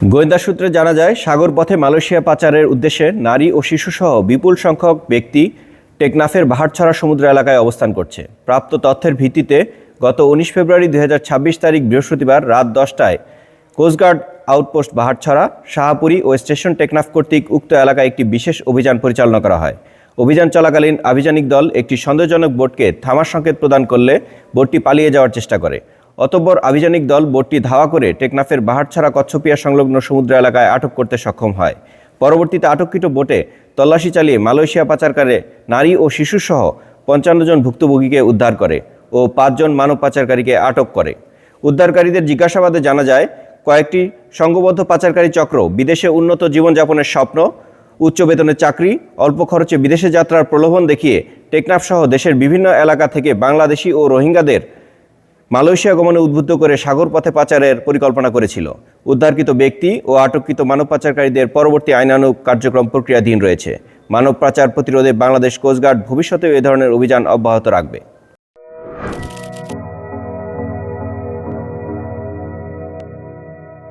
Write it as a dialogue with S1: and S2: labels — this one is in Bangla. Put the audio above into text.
S1: গোয়েন্দা সূত্রে জানা যায়, সাগর পথে মালয়েশিয়া পাচারের উদ্দেশ্যে নারী ও শিশুসহ বিপুল সংখ্যক ব্যক্তি টেকনাফের বাহারছড়া সমুদ্র এলাকায় অবস্থান করছে। প্রাপ্ত তথ্যের ভিত্তিতে গত ১৯ ফেব্রুয়ারি ২০২৬ তারিখ বৃহস্পতিবার রাত ১০টায় কোস্টগার্ড আউটপোস্ট বাহারছড়া, শাহপুরী ও স্টেশন টেকনাফ কর্তৃক উক্ত এলাকায় একটি বিশেষ অভিযান পরিচালনা করা হয়। অভিযান চলাকালীন আভিযানিক দল একটি সন্দেহজনক বোটকে থামার সংকেত প্রদান করলে বোটটি পালিয়ে যাওয়ার চেষ্টা করে। অতঃপর আভিযানিক দল বোটটি ধাওয়া করে টেকনাফের বাহারছড়া কচ্ছপিয়া সংলগ্ন সমুদ্র এলাকায় আটক করতে সক্ষম হয়। পরবর্তীতে আটককৃত বোটে তল্লাশি চালিয়ে মালয়েশিয়া পাচারকারী নারী ও শিশুসহ ৫৫ জন ভুক্তভোগীকে উদ্ধার করে ও ৫ জন মানব পাচারকারীকে আটক করে। উদ্ধারকারীদের জিজ্ঞাসাবাদে জানা যায়, কয়েকটি সংঘবদ্ধ পাচারকারী চক্র বিদেশে উন্নত জীবনযাপনের স্বপ্ন, উচ্চ বেতনের চাকরি, অল্প খরচে বিদেশে যাত্রার প্রলোভন দেখিয়ে টেকনাফ সহ দেশের বিভিন্ন এলাকা থেকে বাংলাদেশি ও রোহিঙ্গাদের মালয়েশিয়া গমনে উদ্বুদ্ধ করে সাগর পথে পাচারের পরিকল্পনা করেছিল। উদ্ধারকৃত ব্যক্তি ও আটককৃত মানব পাচারকারীদের পরবর্তী আইনানুগ কার্যক্রম প্রক্রিয়াধীন রয়েছে। মানব পাচার প্রতিরোধে বাংলাদেশ কোস্টগার্ড ভবিষ্যতেও এ ধরনের অভিযান অব্যাহত রাখবে।